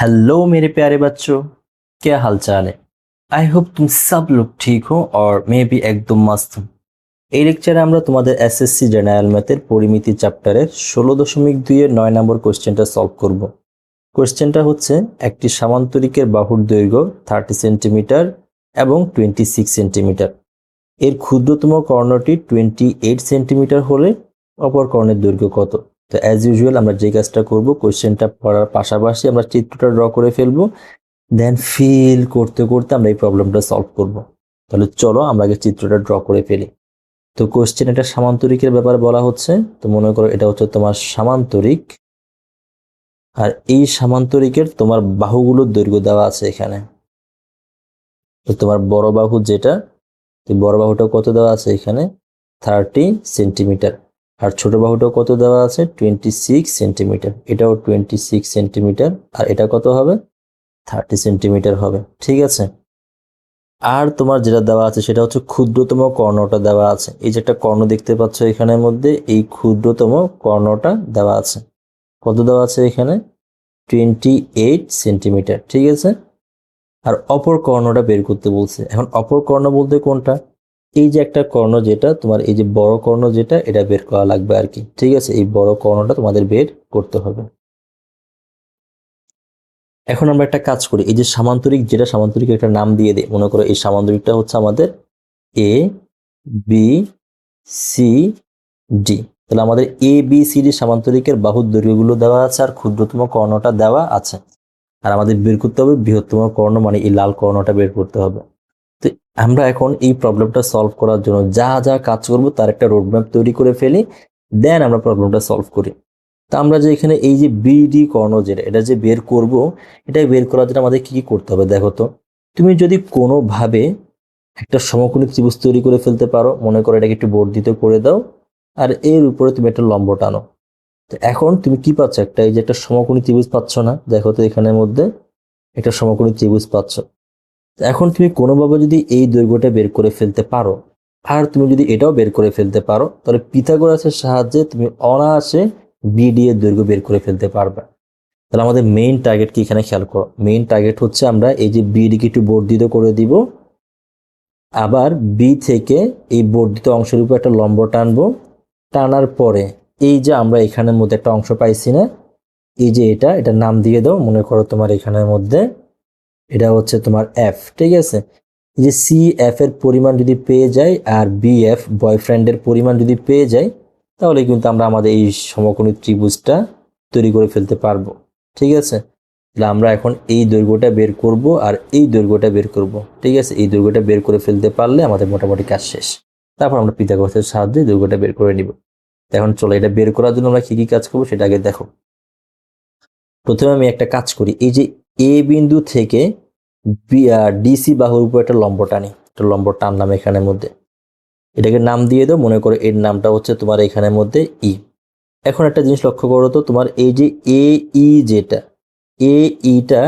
Hello मेरे प्यारे बच्चों, क्या हाल चाल है। आई होप तुम सब लोग ठीक हो और मैं भी एकदम मस्त हूँ। এই লেকচারে আমরা তোমাদের এসএসসি জেনারেল ম্যাথের পরিমিতি চ্যাপ্টারের 16.2 এর 9 নম্বর কোশ্চেনটা সলভ করব। কোশ্চেনটা হচ্ছে একটি সামান্তরিকের বাহুর দৈর্ঘ্য 30 সেন্টিমিটার এবং 26 সেন্টিমিটার। এর ক্ষুদ্রতম কর্ণটি 28 সেন্টিমিটার হলে অপর কর্ণের দৈর্ঘ্য কত? তো অ্যাজ ইউজুয়াল আমরা যে কাজটা করব, কোশ্চেনটা পড়ার পাশাপাশি আমরা চিত্রটা ড্র করে ফেলবো, দেন ফিল করতে করতে আমরা এই প্রবলেমটা সলভ করব। তাহলে চলো আমরা আগে চিত্রটা ড্র করে ফেলি। তো কোশ্চেন এটা সামান্তরিকের ব্যাপারে বলা হচ্ছে। তো মনে করো এটা হচ্ছে তোমার সামান্তরিক, আর এই সামান্তরিকের তোমার বাহুগুলোর দৈর্ঘ্য দেওয়া আছে এখানে। তো তোমার বড় বাহু যেটা, তো বড় বাহুটা কত দেওয়া আছে এখানে 30 সেন্টিমিটার, আর ছোট বাহুটাও কত দেওয়া আছে 26 সেন্টিমিটার। এটাও 26 সেন্টিমিটার, আর এটা কত হবে 30 সেন্টিমিটার হবে। ঠিক আছে, আর তোমার যেটা দেওয়া আছে সেটা হচ্ছে ক্ষুদ্রতম কর্ণটা দেওয়া আছে। এই যে একটা কর্ণ দেখতে পাচ্ছ এখানের মধ্যে, এই ক্ষুদ্রতম কর্ণটা দেওয়া আছে। কত দেওয়া আছে এখানে 28 সেন্টিমিটার। ঠিক আছে, আর অপর কর্ণটা বের করতে বলছে। এখন অপর কর্ণ বলতে কোনটা? এই যে একটা কর্ণ যেটা তোমার, এই যে বড় কর্ণ যেটা, এটা বের করা লাগবে আর কি। ঠিক আছে, এই বড় কর্ণটা তোমাদের বের করতে হবে। এখন আমরা একটা কাজ করি, এই যে সামান্তরিক যেটা, সামান্তরিক একটা নাম দিয়ে দিই। মনে করো এই সামান্তরিকটা হচ্ছে আমাদের এ বি সি ডি। তাহলে আমাদের এ বি সি ডি সামান্তরিকের বাহুর দৈর্ঘ্যগুলো দেওয়া আছে, আর ক্ষুদ্রতম কর্ণটা দেওয়া আছে। আর আমাদের বের করতে হবে বৃহত্তম কর্ণ, মানে এই লাল কর্ণটা বের করতে হবে। তো আমরা এখন এই প্রবলেমটা সলভ করার জন্য যা যা কাজ করব তার একটা রোডম্যাপ তৈরি করে ফেলি, দেন আমরা প্রবলেমটা সলভ করি। তা আমরা যে এখানে এই যে বিডি কর্ণ যেটা, এটা যে বের করব, এটা বের করার জন্য আমাদের কি কি করতে হবে দেখো তো। তুমি যদি কোনোভাবে একটা সমকোণী ত্রিভুজ তৈরি করে ফেলতে পারো, মনে করো এটাকে একটু বর্ধিত করে দাও, আর এর উপরে তুমি একটা লম্ব টানো। তো এখন তুমি কি পাচ্ছ, একটা এই যে একটা সমকোণী ত্রিভুজ পাচ্ছ না? দেখো তো এখানের মধ্যে একটা সমকোণী ত্রিভুজ পাচ্ছ। এখন তুমি কোনোভাবে যদি এই দৈর্ঘ্যটা বের করে ফেলতে পারো, আর তুমি যদি এটাও বের করে ফেলতে পারো, তাহলে পিথাগোরাসের সাহায্যে তুমি অনায়াসে বিডি এর দৈর্ঘ্য বের করে ফেলতে পারবে। তাহলে আমাদের মেইন টার্গেট কি এখানে খেয়াল করো। মেইন টার্গেট হচ্ছে আমরা এই যে বিডি কে একটু বর্ধিত করে দিব, আবার বি থেকে এই বর্ধিত অংশের উপর একটা লম্ব টানবো। টানার পরে এই যে আমরা এখানের মধ্যে একটা অংশ পাইছি না, এই যে এটা নাম দিয়ে দাও। মনে করো তোমার এখানের মধ্যে এটা হচ্ছে তোমার এফ। ঠিক আছে, এই যে সি এফ এর পরিমাণ যদি পেয়ে যাই, আর বি এফ বয়ফ্রেন্ডের পরিমাণ যদি পেয়ে যাই, তাহলে কিন্তু আমরা আমাদের এই সমকোণী ত্রিভুজটা তৈরি করে ফেলতে পারবো। ঠিক আছে, তাহলে আমরা এখন এই দৈর্ঘ্যটা বের করব আর এই দৈর্ঘ্যটা বের করব। ঠিক আছে, এই দৈর্ঘ্যটা বের করে ফেলতে পারলে আমাদের মোটামুটি কাজ শেষ। তারপর আমরা পিথাগোরাসের সাহায্যে দৈর্ঘ্যটা বের করে নিব। এখন চলো, এটা বের করার জন্য আমরা কি কি কাজ করবো সেটা আগে দেখো। প্রথমে আমি একটা কাজ করি, এই যে এ বিন্দু থেকে ডিসি বাহুর উপর একটা লম্ব টানি। একটা লম্ব টানলাম এখানের মধ্যে, এটাকে নাম দিয়ে দাও। মনে করো এর নামটা হচ্ছে তোমার এখানের মধ্যে ই। এখন একটা জিনিস লক্ষ্য করো তো, তোমার এই যে এ ই যেটা, এ ইটা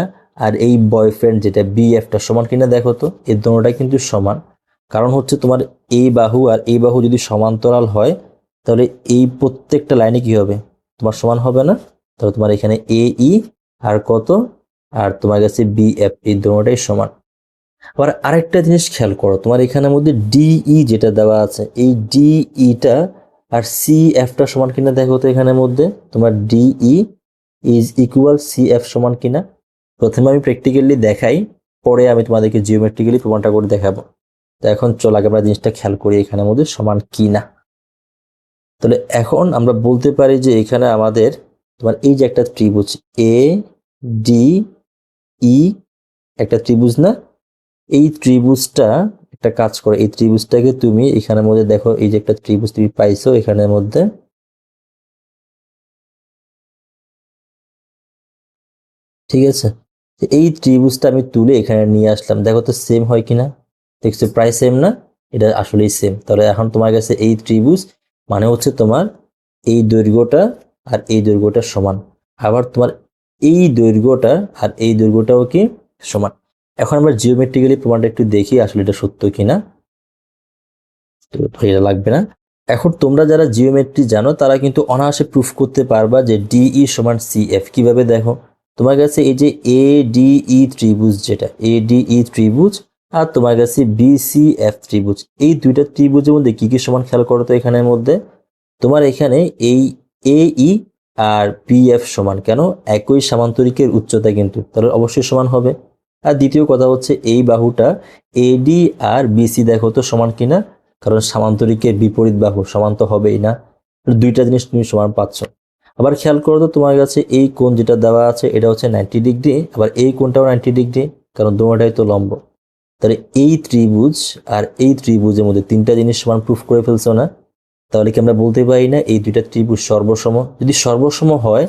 আর এই বয়ফ্রেন্ড যেটা বি এফটা সমান কিনা দেখো তো। এর দুটোটা কিন্তু সমান, কারণ হচ্ছে তোমার এই বাহু আর এই বাহু যদি সমান্তরাল হয়, তাহলে এই প্রত্যেকটা লাইনে কি হবে, তোমার সমান হবে না? তাহলে তোমার এখানে এ ই আর কত, আর তোমার কাছে বি এফ, এই দুটোটাই সমান। আবার আরেকটা জিনিস খেয়াল করো, তোমার এখানের মধ্যে ডিই যেটা দেওয়া আছে, এই ডিইটা আর সি এফটা সমান কিনা দেখো তো। এখানের মধ্যে তোমার DE is equal C F সমান কিনা। প্রথমে আমি প্র্যাকটিক্যালি দেখাই, পরে আমি তোমাদেরকে জিওমেট্রিক্যালি প্রমাণটা করে দেখাবো। তো এখন চলো আগে আমরা জিনিসটা খেয়াল করি এখানের মধ্যে সমান কিনা। তাহলে এখন আমরা বলতে পারি যে এখানে আমাদের তোমার এই যে একটা ত্রিভুজ এ ডি ই, একটা ত্রিভুজ না? এই ত্রিভুজটা একটা কাজ করে, এই ত্রিভুজটাকে তুমি এখানের মধ্যে দেখো, এই যে একটা ত্রিভুজ তুমি পাইছো এখানের মধ্যে। ঠিক আছে, এই ত্রিভুজটা আমি তুলে এখানে নিয়ে আসলাম, দেখো তো সেম হয় কিনা। দেখছো প্রায় সেম না? এটা আসলেই সেম। তাহলে এখন তোমার কাছে এই ত্রিভুজ মানে হচ্ছে তোমার এই দৈর্ঘ্যটা আর এই দৈর্ঘ্যটা সমান, আবার তোমার এই দৈর্ঘ্যটা আর এই দৈর্ঘ্যটাও কি সমান। এখন আমরা জিওমেট্রিক্যালি প্রমাণটা একটু দেখি আসলে এটা সত্য কিনা। তো এটা লাগবে না। এখন তোমরা যারা জিওমেট্রি জানো তারা কিন্তু অনায়াসে প্রুফ করতে পারবা যে ডিই সমান সি এফ। কিভাবে দেখো, তোমার কাছে এই যে ADE ত্রিভুজ, যেটা ADE ত্রিভুজ, আর তোমার কাছে BCF ত্রিভুজ, এই দুইটা ত্রিভুজের মধ্যে কি কি সমান খেয়াল করো তো। এখানের মধ্যে তোমার এখানে এই AE আর BF সমান, কেন? একই সামান্তরিকের উচ্চতা কিন্তু, তাহলে অবশ্যই সমান হবে। আর দ্বিতীয় কথা হচ্ছে এই বাহুটা AD আর BC দেখো তো সমান কিনা, কারণ সামান্তরিকের বিপরীত বাহু সমান তো হবেই না। দুইটা জিনিস তুমি সমান পাচ্ছ। আবার খেয়াল করো তো, তোমার কাছে এই কোণ যেটা দেওয়া আছে এটা হচ্ছে 90 ডিগ্রি, আবার এই কোণটাও 90 ডিগ্রি, কারণ দুটোটাই তো লম্ব। তাহলে এই ত্রিভুজ আর এই ত্রিভুজের মধ্যে তিনটা জিনিস সমান প্রুফ করে ফেলছো না? তাহলে কি আমরা বলতে পারি না এই দুইটা ত্রিভুজ সর্বসম? যদি সর্বসম হয়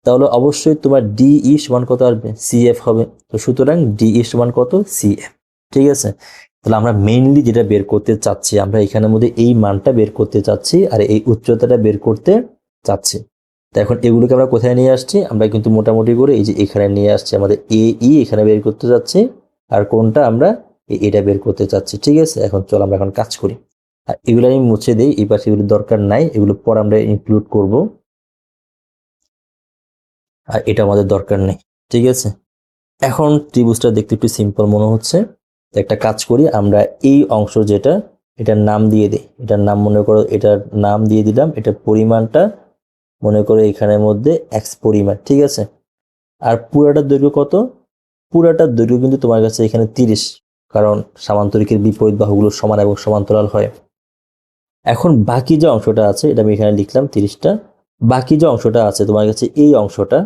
তাহলে অবশ্যই তোমার DE সমান কত আসবে? CF হবে। তো সুতরাং DE সমান কত? CF। ঠিক আছে, তাহলে আমরা মেইনলি যেটা বের করতে চাচ্ছি, আমরা এখানের মধ্যে এই মানটা বের করতে চাচ্ছি আর এই উচ্চতাটা বের করতে চাচ্ছি। তো এখন এগুলোকে আমরা কোথায় নিয়ে আসছি? আমরা কিন্তু মোটামুটি করে এই যে এখানে নিয়ে আসছি, আমাদের AE এখানে বের করতে যাচ্ছি, আর কোনটা আমরা এটা বের করতে চাচ্ছি। ঠিক আছে, এখন চল আমরা এখন কাজ করি। আর এগুলো আমি মুছে দিই, এই পাশে এগুলো দরকার নাই, এগুলো পর আমরা ইনক্লুড করব, আর এটা আমাদের দরকার নেই। ঠিক আছে, এখন ত্রিভুজটা দেখতে একটু সিম্পল মনে হচ্ছে। তো একটা কাজ করি, আমরা এই অংশ যেটা, এটার নাম দিয়ে দিই। এটার নাম মনে করো, এটার নাম দিয়ে দিলাম, এটার পরিমাণটা মনে করো এখানের মধ্যে x পরিমাণ। ঠিক আছে, আর পুরাটার দৈর্ঘ্য কত? পুরাটার দৈর্ঘ্য কিন্তু তোমার কাছে এখানে 30, কারণ সামান্তরিকের বিপরীত বাহুগুলো সমান এবং সমান্তরাল হয়। এখন বাকি যে অংশটা আছে এটা আমি এখানে লিখলাম 30টা। বাকি যে অংশটা আছে তোমার কাছে, এই অংশটা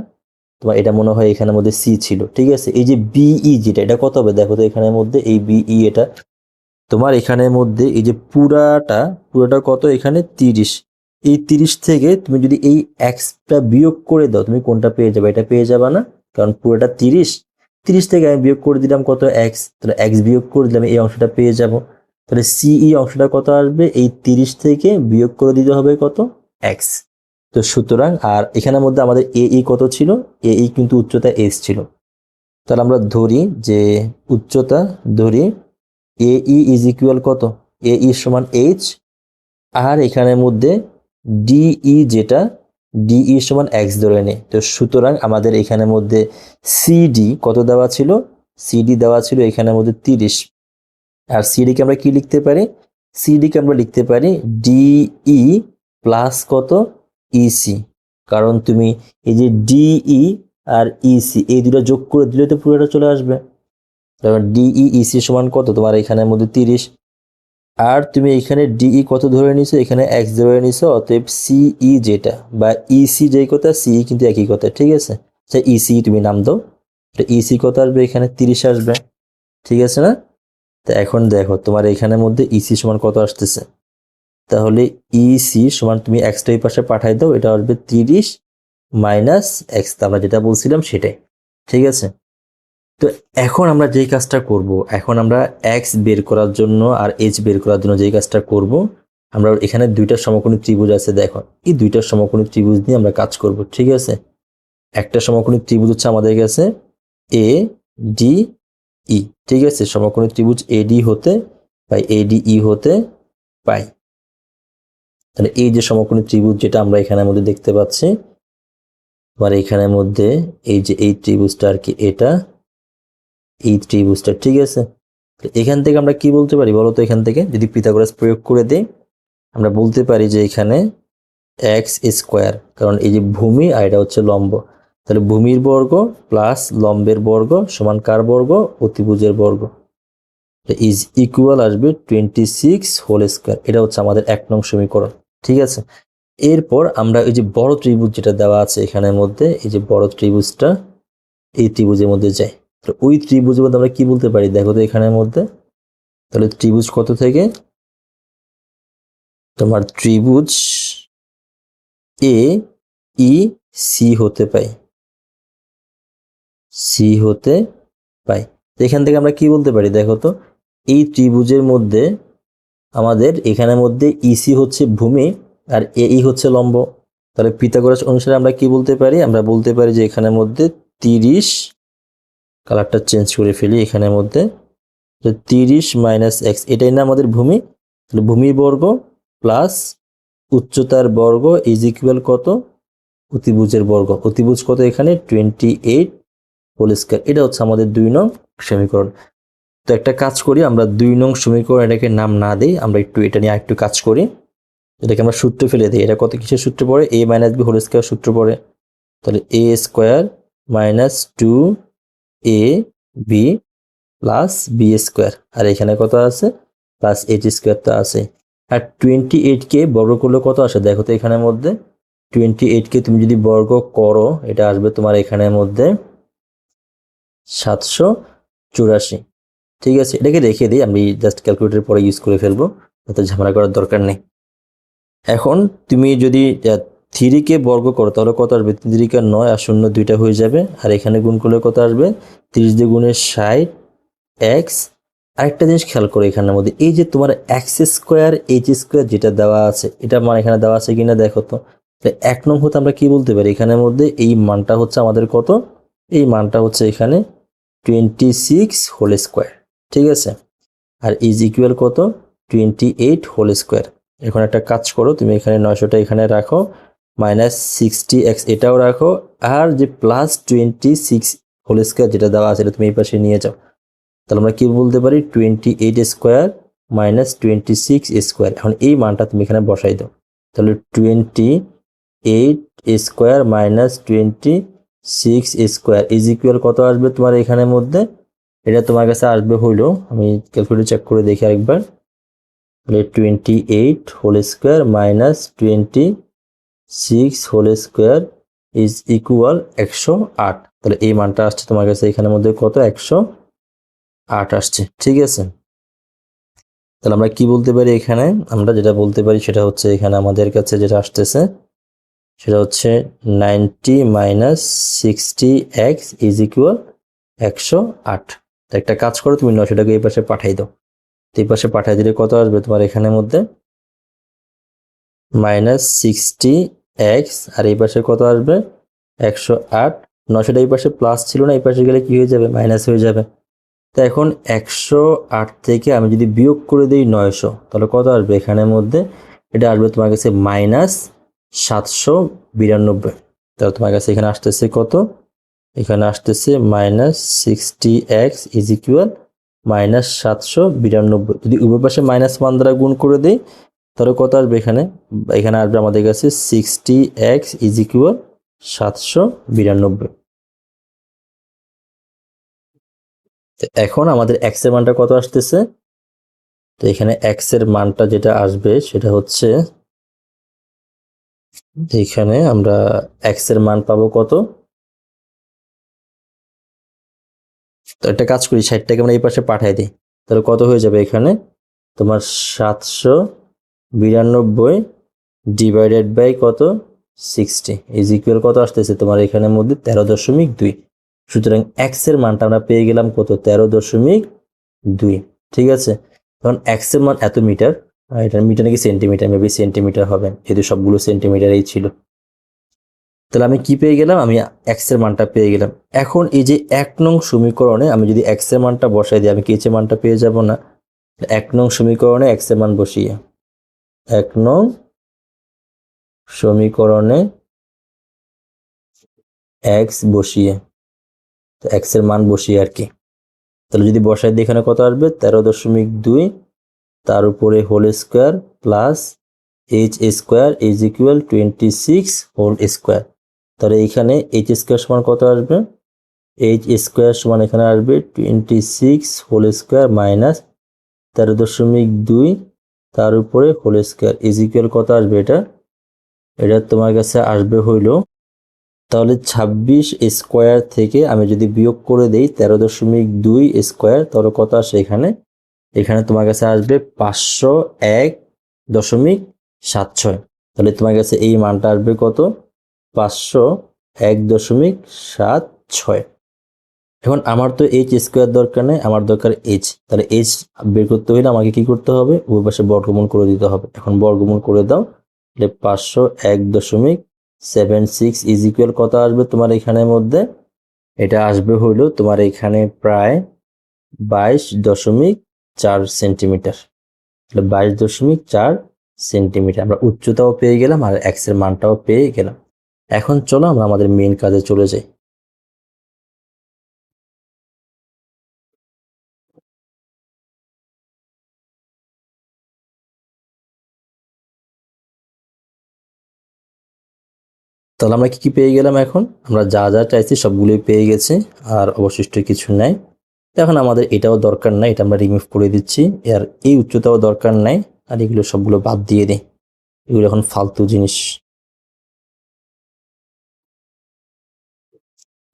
তোমার এটা মনে হয় এখানের মধ্যে C ছিল। ঠিক আছে, এই যে BE যেটা, এটা কত হবে দেখো তো এখানের মধ্যে, এই BE এটা তোমার এখানের মধ্যে এই যে পুরাটা কত? এখানে 30। এই 30 থেকে তুমি যদি এই এক্সটা বিয়োগ করে দাও, তুমি কোনটা পেয়ে যাবে? এটা পেয়ে যাবে না, কারণ পুরোটা 30 থেকে আমি বিয়োগ করে দিলাম কত? এক্স। তাহলে এক্স বিয়োগ করে দিলাম, এই অংশটা পেয়ে যাব। তাহলে CE অংশটা কত আসবে? এই 30 থেকে বিয়োগ করে দিতে হবে কত? এক্স। তো সুতরাং, আর এখানের মধ্যে আমাদের AE কত ছিল? AE কিন্তু উচ্চতা S ছিল। তাহলে আমরা ধরি যে উচ্চতা ধরি AE ইজ ইকুয়াল কত? AE সমান H, আর এখানের মধ্যে DE যেটা, DE সমান X ধরে নেই। তো সুতরাং আমাদের এখানের মধ্যে CD কত দেওয়া ছিল? CD দেওয়া ছিল এখানের মধ্যে 30। আর CD কে আমরা কি লিখতে পারি? CD কে আমরা লিখতে পারি DE প্লাস কত? EC, কারণ তুমি এই যে DE আর EC এই দুটো যোগ করে দিলে তো পুরোটা চলে আসবে। তারপর DE EC সমান কত? তোমার এখানের মধ্যে 30। আর তুমি এখানে DE কত ধরে নিছো? এখানে X ধরে নিছো, অতএব CE যেটা বা EC যেই কথা, CE কিন্তু একই কথা। ঠিক আছে, আচ্ছা EC তুমি নাম দাও, EC কত আসবে? এখানে 30 আসবে। ঠিক আছে না? তো এখন দেখো তোমার এখানের মধ্যে EC সমান কত আসতেছে, তাহলে EC সমান তুমি এক্সটা এই পাশে পাঠাই দাও, এটা আসবে 30 মাইনাস এক্স, আমরা যেটা বলছিলাম সেটাই। ঠিক আছে, তো এখন আমরা যেই কাজটা করব, এখন আমরা এক্স বের করার জন্য আর এইচ বের করার জন্য যেই কাজটা করব, আমরা এখানে দুইটা সমকোণী ত্রিভুজ আছে, দেখো এই দুইটা সমকোণী ত্রিভুজ নিয়ে আমরা কাজ করব। ঠিক আছে, একটা সমকোণী ত্রিভুজ হচ্ছে আমাদের কাছে ADE। ঠিক আছে, সমকোণী ত্রিভুজ AD হতে পাই, ADE হতে পাই। তাহলে এই যে সমকোণী ত্রিভুজ যেটা আমরা এখানের মধ্যে দেখতে পাচ্ছি, আবার এখানের মধ্যে এই যে এই ত্রিভুজটা আর কি, এটা এই ত্রিভুজটা। ঠিক আছে, এখান থেকে আমরা কি বলতে পারি বলতো? এখান থেকে যদি পিথাগোরাস প্রয়োগ করে দেই, আমরা বলতে পারি যে এখানে এক্স স্কোয়ার, কারণ এই যে ভূমি আর এটা হচ্ছে লম্ব, তাহলে ভূমির বর্গ প্লাস লম্বের বর্গ সমান কার বর্গ? অতিভুজের বর্গ, ইজ ইকুয়াল আসবে 26 হোল স্কোয়ার। এটা হচ্ছে আমাদের 1 নং সমীকরণ। ঠিক আছে, এরপর আমরা এই যে বড় ত্রিভুজ যেটা দেওয়া আছে এখানের মধ্যে, এই যে বড় ত্রিভুজটা, এই ত্রিভুজের মধ্যে যাই। তো ওই ত্রিভুজের মধ্যে আমরা কি বলতে পারি দেখো তো এখানের মধ্যে, তাহলে ত্রিভুজ কত থেকে? তোমার ত্রিভুজ AEC হতে পাই, সি হতে পাই। এখান থেকে আমরা কি বলতে পারি দেখো তো, এই ত্রিভুজের মধ্যে আমাদের এখানের মধ্যে EC হচ্ছে ভূমি আর AE হচ্ছে লম্ব। তাহলে পিথাগোরাস অনুসারে আমরা কি বলতে পারি? আমরা বলতে পারি যে এখানের মধ্যে 30, কালারটা চেঞ্জ করে ফেলি, এখানের মধ্যে 30 মাইনাস এক্স, এটাই না আমাদের ভূমি, তাহলে ভূমির বর্গ প্লাস উচ্চতার বর্গ ইজ ইকুয়াল কত? অতিভুজের বর্গ। অতিভুজ কত এখানে? 28 হোল স্কোয়ার। এটা হচ্ছে আমাদের 2 নং সমীকরণ। তো একটা কাজ করি, আমরা 2 নং সমীকরণ এটাকে নাম না দিই, আমরা একটু এটা নিয়ে একটু কাজ করি। এটাকে আমরা সূত্রে ফেলে দিই। এটা কত কিসের সূত্রে পড়ে? a minus B whole square সূত্র পড়ে। তাহলে a square minus 2 a b plus B square, আর এখানে কত আছে? প্লাস 8 স্কোয়ার তো আছে। আর 28 কে বর্গ করলে কত আসে দেখো তো এখানের মধ্যে? 28 কে তুমি যদি বর্গ করো এটা আসবে তোমার এখানের মধ্যে 784। ঠিক আছে, এটাকে রেখে দিই, আমি জাস্ট ক্যালকুলেটর পরে ইউজ করে ফেলবো, এত ঝামেলা করার দরকার নেই। এখন তুমি যদি 3 কে বর্গ করো তাহলে কত আসবে? 3 × 9 আর 0 2টা হয়ে যাবে, আর এখানে গুণ করলে কত আসবে? 30 দিয়ে গুণে 60 এক্স। আরেকটা জিনিস খেয়াল করো এখানের মধ্যে, এই যে তোমার এক্স স্কোয়ার এইচ স্কোয়ার যেটা দেওয়া আছে, এটা মানে এখানে দেওয়া আছে কিনা দেখো তো। 1 নং হতে আমরা কি বলতে পারি এখানের মধ্যে? এই মানটা হচ্ছে আমাদের কত? এই মানটা হচ্ছে এখানে 26 হোল স্কোয়ার। ঠিক আছে, আর ইজ ইকুয়াল কত? 28 হোল স্কোয়ার। এখন একটা কাজ করো, তুমি এখানে 900টা এখানে রাখো, মাইনাস 60x এটাও রাখো, আর যে প্লাস 26 হোল স্কোয়ার যেটা দেওয়া আছে এটা তুমি এই পাশে নিয়ে যাও। তাহলে আমরা কি বলতে পারি? 28 স্কোয়ার মাইনাস 26 স্কোয়ার। এখন এই মানটা তুমি এখানে বসাই দাও। তাহলে 28 square minus 26 square is equal কত আসবে তোমার এখানের মধ্যে? এটা তোমার কাছে আসবে হইলো, আমি ক্যালকুলেটর চেক করে দেখি আরেকবার। তাহলে 28 whole square minus 26 whole square is equal 108। তাহলে এই মানটা আসছে তোমার কাছে এখানের মধ্যে কত? 108 আসছে। ঠিক আছে, তাহলে আমরা কি বলতে পারি এখানে? আমরা যেটা বলতে পারি সেটা হচ্ছে এখানে আমাদের কাছে যেটা আসতেছে সেটা হচ্ছে 90 মাইনাস 60x ইজ ইকুয়াল 108। একটা কাজ করো, তুমি 900টাকে এই পাশে পাঠাই দাও। এই পাশে পাঠাই দিলে কত আসবে তোমার এখানের মধ্যে? মাইনাস 60x, আর এই পাশে কত আসবে? 108। 900টা এই পাশে প্লাস ছিল না, এই পাশে গেলে কি হয়ে যাবে? মাইনাস হয়ে যাবে। তো এখন 108 থেকে আমি যদি বিয়োগ করে দিই 900, তাহলে কত আসবে এখানের মধ্যে? এটা আসবে তোমার কাছে মাইনাস 792। তাহলে তোমার কাছে এখানে আসতেছে কত? এখানে আসতেছে minus 60x is equal minus 792। যদি উভয় পাশে মাইনাস 1 দ্বারা গুণ করে দিই তাহলে কত আসবে এখানে? এখানে আসবে আমাদের কাছে 60x ইজ ইকুয়াল 792। এখন আমাদের এক্স এর মানটা কত আসতেছে? তো এখানে এক্স এর মানটা যেটা আসবে সেটা হচ্ছে এখানে আমরা এক্স এর মান পাবো কত? তো একটা কাজ করি, 60টাকে আমরা এই পাশে পাঠাই দিই, তাহলে কত হয়ে যাবে এখানে? তোমার 792 ডিভাইডেড বাই কত? 60 ইজ ইকুয়াল কত আসতেছে তোমার এখানের মধ্যে? 13.2। সুতরাং এক্স এর মানটা আমরা পেয়ে গেলাম কত? 13.2। ঠিক আছে, তখন এক্স এর মান এত মিটার, এটা মিটার নাকি সেন্টিমিটার? মেবি সেন্টিমিটার হবে, যেহেতু সবগুলো সেন্টিমিটারেই ছিল। তাহলে আমি কি পেয়ে গেলাম? আমি এক্স এর মানটা পেয়ে গেলাম। এখন এই যে 1 নং সমীকরণে আমি যদি এক্স এর মানটা বসাই দিই, আমি কি এইচ এর মানটা পেয়ে যাব না? 1 নং সমীকরণে এক্স এর মান বসিয়ে, 1 নং সমীকরণে এক্স বসিয়ে, এক্স এর মান বসিয়ে আর কি। তাহলে যদি বসাই দিই এখানে কত আসবে? 13.2 তার উপরে whole square plus H square is equal 26 whole square. তাহলে এইখানে এইচ স্কোয়ার সমান কত আসবে? এইচ স্কোয়ার সমান এখানে আসবে 26 হোল স্কোয়ার মাইনাস 13.2 তার উপরে হোল স্কোয়ার ইজ ইকুয়াল কত আসবে? এটা তোমার কাছে আসবে হইল, তাহলে 26 স্কোয়ার থেকে আমি যদি বিয়োগ করে দেই 13.2 স্কোয়ার, তাহলে কত আসে এখানে? এখানে তোমার কাছে আসবে 501.76। তাহলে তোমার কাছে এই মানটা আসবে কত? 501.76। এখন আমার তো এইচ স্কোয়ার দরকার নেই, আমার দরকার এইচ। তাহলে এইচ বের করতে হলে আমাকে কি করতে হবে? উভয় পাশে বর্গমূল করে দিতে হবে। এখন বর্গমূল করে দাও, তাহলে 501.76 ইজ ইকুয়াল কত আসবে তোমার এখানের মধ্যে? এটা আসবে হইলো তোমার এখানে প্রায় 22.4 সেন্টিমিটার। তাহলে 22.4 সেন্টিমিটার আমরা উচ্চতাও পেয়ে গেলাম আর এক্স এর মানটাও পেয়ে গেলাম। এখন চলো আমরা আমাদের মেইন কাজে চলে যাই। তাহলে আমরা কি কি পেয়ে গেলাম? এখন আমরা যা যা চাইছি সবগুলোই পেয়ে গেছি, আর অবশিষ্ট কিছু নাই। এখন আমাদের এটাও দরকার নাই, এটা আমরা রিমুভ করে দিচ্ছি। আর এই উচ্চতাও দরকার নাই, আর এগুলো সবগুলো বাদ দিয়ে দিই, এগুলো এখন ফালতু জিনিস,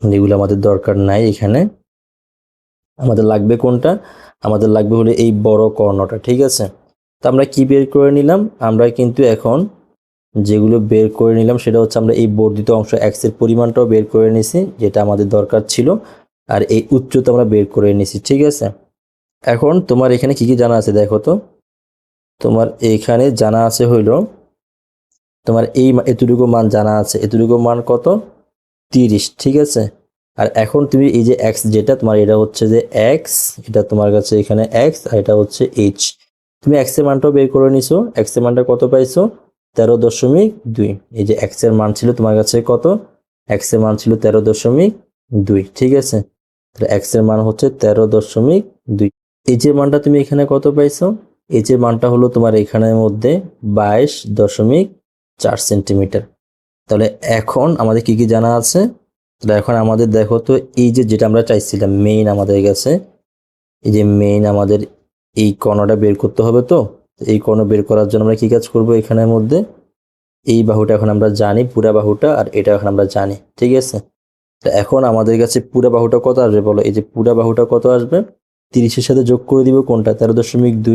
এগুলো আমাদের দরকার নাই। এখানে আমাদের লাগবে কোনটা? আমাদের লাগবে হলো এই বড় কর্ণটা, ঠিক আছে? তো আমরা কি বের করে নিলাম? আমরা কিন্তু এখন যেগুলো বের করে নিলাম সেটা হচ্ছে আমরা এই বর্ধিত অংশ x এর পরিমাণটাও বের করে নিছি, যেটা আমাদের দরকার ছিল, আর এই উচ্চতা আমরা বের করে নিছি, ঠিক আছে? এখন তোমার এখানে কি কি জানা আছে দেখো তো। তোমার এখানে জানা আছে হইলো তোমার এই এতটুকু মান জানা আছে, এতটুকু মান কত? 30, ঠিক আছে? আর এখন তুমি এই যে x যেটা তোমার, এটা হচ্ছে যে x, এটা তোমার কাছে এখানে x, আর এটা হচ্ছে h। তুমি x এর মানটাও বের করে নিছো, x এর মানটা কত পাইছো? 13.2। এই যে x এর মান ছিল তোমার কাছে কত? x এর মান ছিল 13.2, ঠিক আছে? তাহলে x এর মান হচ্ছে 13.2। h এর মানটা তুমি এখানে কত পাইছো? h এর মানটা হলো তোমার এখানের মধ্যে 22.4 সেন্টিমিটার। তাহলে এখন আমাদের কি কি জানা আছে? তাহলে এখন আমাদের দেখো তো, এই যে যেটা আমরা চাইছিলাম মেইন আমাদের কাছে, এই যে মেইন আমাদের এই কর্ণটা বের করতে হবে। তো এই কর্ণ বের করার জন্য আমরা কি কাজ করব? এখানের মধ্যে এই বাহুটা এখন আমরা জানি, পুরা বাহুটা, আর এটা এখন আমরা জানি, ঠিক আছে? তো এখন আমাদের কাছে পুরা বাহুটা কত আসবে বলো? এই যে পুরা বাহুটা কত আসবে? 30-এর সাথে যোগ করে দিব কোনটা? 13.2।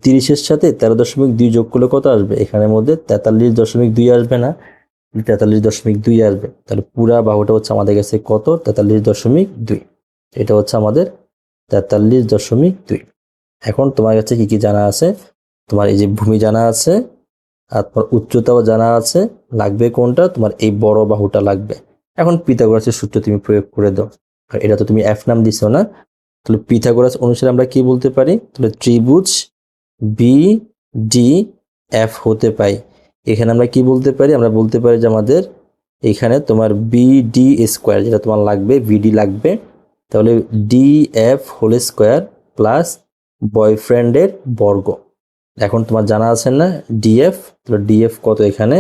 30-এর সাথে 13.2 যোগ করলে কত আসবে? এখানের মধ্যে 43.2 আসবে না? 43.2 আসবে। তাহলে পুরা বাহুটা হচ্ছে আমাদের কাছে কত? 43.2। এটা হচ্ছে আমাদের 43.2। এখন তোমার কাছে কি কি জানা আছে? তোমার এই যে ভূমি জানা আছে, আর তোমার উচ্চতাও জানা আছে। লাগবে কোনটা? তোমার এই বড় বাহুটা লাগবে। এখন পিথাগোরাসের সূত্র তুমি প্রয়োগ করে দাও। আর এটা তো তুমি এফ নাম দিছো না? তাহলে পিথাগোরাস অনুসারে আমরা কি বলতে পারি? তাহলে ত্রিভুজ বি ডি এফ হতে পাই। এখানে আমরা কি বলতে পারি? আমরা বলতে পারি যে আমাদের এখানে তোমার বিডি স্কোয়ার যেটা তোমার লাগবে, বিডি লাগবে, তাহলে D F whole square plus বয়ফ্রেন্ডের বর্গ। এখন তোমার জানা আছে না ডিএফ? তাহলে ডিএফ কত এখানে?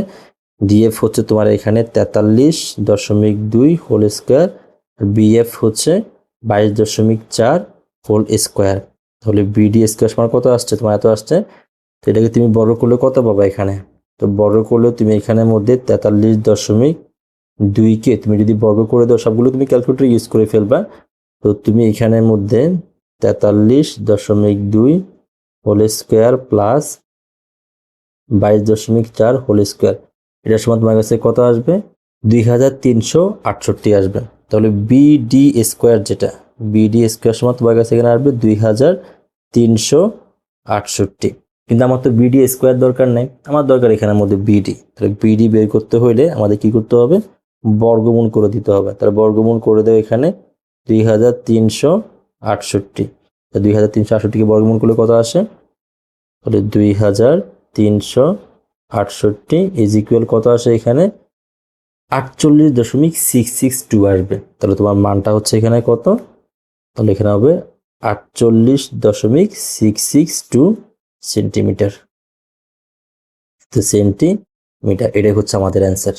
ডিএফ হচ্ছে তোমার এখানে 43.2 হোল স্কোয়ার, আর বিএফ হচ্ছে 22.4 হোল স্কোয়ার। তাহলে বিডি স্কোয়ার সমান কত আসছে? তোমার এত আসছে। তো এটাকে তুমি বর্গ করলে কত পাবা এখানে? তো বর্গ করলে তুমি এখানের মধ্যে 43.2কে তুমি যদি বর্গ করে দাও, সবগুলো তুমি ক্যালকুলেটর ইউজ করে ফেলবা। তো তুমি এখানের মধ্যে 43.2 whole square plus 22.4 whole square, এটার সময় তোমার কাছে কত আসবে? 2368 আসবে। তাহলে বিডি স্কোয়ার যেটা, বিডি স্কোয়ার সময় তোমার কাছে এখানে আসবে 2368। কিন্তু আমার তো বিডি স্কোয়ার দরকার নেই, আমার দরকার এখানের মধ্যে বিডি। তাহলে বিডি বের করতে হইলে আমাদের কি করতে হবে? বর্গমূল করে দিতে হবে। তাহলে বর্গমূল করে দেও এখানে 2368। 2368কে বর্গমূল করলে কত আসে? তাহলে 2368 ইজ ইকুয়াল কত আসে এখানে? 48.662 আসবে। তাহলে তোমার মানটা হচ্ছে এখানে কত? তাহলে এখানে হবে 48.662 সেন্টিমিটার। তো সেন্টিমিটার, এটাই হচ্ছে আমাদের অ্যান্সার।